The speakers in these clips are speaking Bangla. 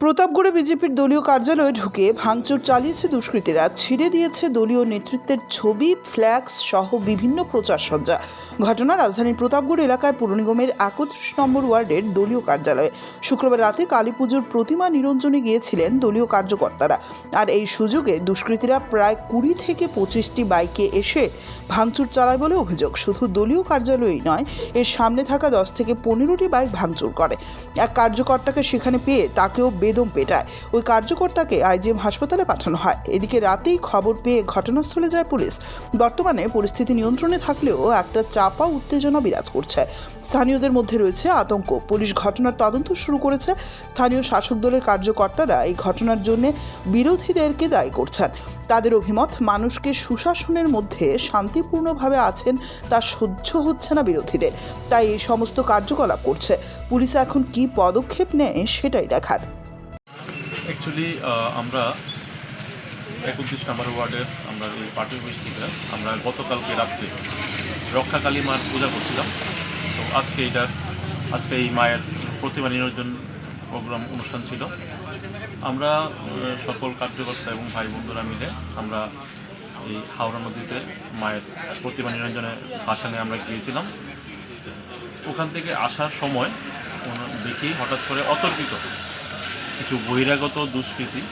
প্রতাপগড়ে বিজেপির দলীয় কার্যালয়ে ঢুকে ভাঙচুর চালিয়েছে দুষ্কৃতীরা। ছিঁড়ে দিয়েছে দলীয় নেতৃত্বের ছবি, ফ্ল্যাক্স সহ বিভিন্ন প্রচারসজ্জা। ঘটনা রাজধানীর প্রতাপগড় এলাকায় পুর নিগমের 31 নম্বর ওয়ার্ডের দলীয় কার্যালয়ে। শুক্রবার রাতে কালী পুজোর প্রতিমা নিরঞ্জনে গিয়েছিলেন দলীয় কার্যকর্তারা। আর এই সুযোগে দুষ্কৃতীরা প্রায় 20 থেকে 25টি বাইকে এসে ভাঙচুর চালায় বলে অভিযোগ। শুধু দলীয় কার্যালয়েই নয়, এর সামনে থাকা 10 থেকে 15টি বাইক ভাঙচুর করে। এক কার্যকর্তাকে সেখানে পেয়ে তাকেও বেদম পেটায়। ওই কার্যকর্তাকে আইজিএম হাসপাতালে পাঠানো হয়। এদিকে রাতেই খবর পেয়ে ঘটনাস্থলে যায় পুলিশ। বর্তমানে পরিস্থিতি নিয়ন্ত্রণে থাকলেও একটা চাপা উত্তেজনা বিরাজ করছে। স্থানীয়দের মধ্যে রয়েছে আতঙ্ক। পুলিশ ঘটনার তদন্ত শুরু করেছে। স্থানীয় শাসক দলের কার্যকর্তারা এই ঘটনার জন্য বিরোধীদেরকে দায়ী করছেন। তাদের অভিমত, মানুষকে সুশাসনের মধ্যে শান্তিপূর্ণভাবে আছেন তা সহ্য হচ্ছে না বিরোধীদের, তাই এই সমস্ত কার্যকলাপ করছে। পুলিশ এখন কি পদক্ষেপ নেয় সেটাই দেখার। অ্যাকচুয়ালি আমরা 31 নম্বর ওয়ার্ডের আমরা এই পার্টি অফিস থেকে আমরা গতকালকে রাত্রে রক্ষাকালী মার পূজা করছিলাম। তো আজকে এই মায়ের প্রতিমা নিরঞ্জন প্রোগ্রাম অনুষ্ঠান ছিল। আমরা সকল কার্যকর্তা এবং ভাই বন্ধুরা মিলে আমরা এই হাওড়া নদীতে মায়ের প্রতিমা নিরঞ্জনের ভাসানে আমরা গিয়েছিলাম। ওখান থেকে আসার সময় দেখি হঠাৎ করে অতর্কিত কিছু বহিরাগত দুষ্কৃতী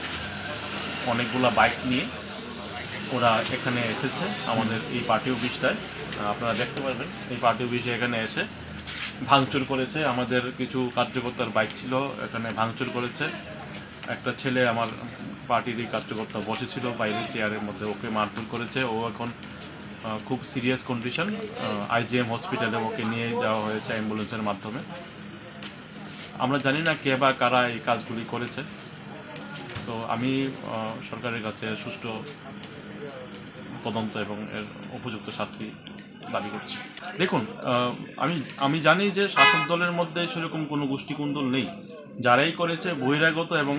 অনেকগুলা বাইক নিয়ে ওরা এখানে এসেছে আমাদের এই পার্টি অফিসটায়। আপনারা দেখতে পারবেন এই পার্টি অফিসে এখানে এসে ভাঙচুর করেছে। আমাদের কিছু কার্যকর্তার বাইক ছিল, এখানে ভাঙচুর করেছে। একটা ছেলে আমার পার্টিরই কার্যকর্তা বসেছিল বাইরে চেয়ারের মধ্যে, ওকে মারধর করেছে। ও এখন খুব সিরিয়াস কন্ডিশন, আইজিএম হসপিটালে ওকে নিয়ে যাওয়া হয়েছে অ্যাম্বুলেন্সের মাধ্যমে। আমরা জানি না কে বা কারা এই কাজগুলি করেছে। তো আমি সরকারের কাছে সুষ্ঠু তদন্ত এবং এর উপযুক্ত শাস্তি দাবি করছি। দেখুন, আমি জানি যে শাসক দলের মধ্যে সেরকম কোনো গোষ্ঠীকুন্দল নেই। যারাই করেছে বহিরাগত এবং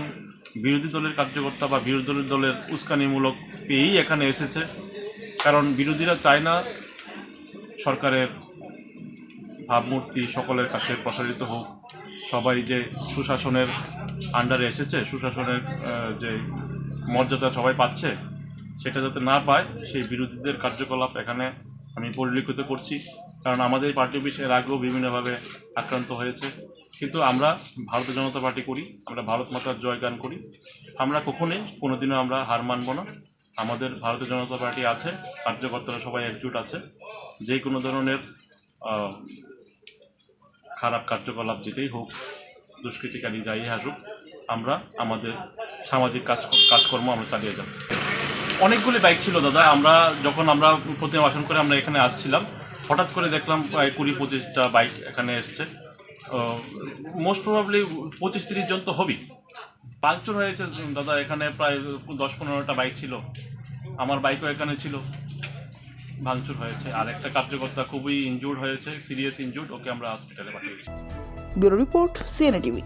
বিরোধী দলের কার্যকর্তা বা বিরোধী দলের উস্কানিমূলক পেয়েই এখানে এসেছে। কারণ বিরোধীরা চায় না সরকারের ভাবমূর্তি সকলের কাছে প্রসারিত হোক। সবাই যে সুশাসনের আন্ডারে এসেছে, সুশাসনের যে মর্যাদা সবাই পাচ্ছে, সেটা যাতে না পায় সেই বিরোধীদের কার্যকলাপ এখানে আমি পরিলক্ষিত করছি। কারণ আমাদের পার্টি অফিস এর আগেও বিভিন্নভাবে আক্রান্ত হয়েছে। কিন্তু আমরা ভারতীয় জনতা পার্টি করি, আমরা ভারত মাতার জয়গান করি। আমরা কখনোই কোনোদিনও আমরা হার মানব না। আমাদের ভারতীয় জনতা পার্টি আছে, কার্যকর্তারা সবাই একজোট আছে। যে কোনো ধরনের খারাপ কার্যকলাপ যেটাই হোক, দুষ্কৃতিকারী যাই আসুক, আমরা আমাদের সামাজিক কাজকর্ম আমরা চালিয়ে যাব। অনেকগুলি বাইক ছিল দাদা। যখন আমরা প্রতিমা ভাষণ করে আমরা এখানে আসছিলাম, হঠাৎ করে দেখলাম প্রায় 20-25টা বাইক এখানে এসছে। মোস্ট প্রবাবলি 25-30 জন তো হবেই। ভাঙচুর হয়েছে দাদা, এখানে প্রায় 10-15টা বাইক ছিল। আমার বাইকও এখানে ছিল, ভাঙচুর হয়েছে। আর একটা কার্যকর্তা খুবই ইনজুর্ড হয়েছে, সিরিয়াস ইনজুর্ড, ওকে আমরা হসপিটালে পাঠিয়েছি। Bureau report, CNA TV.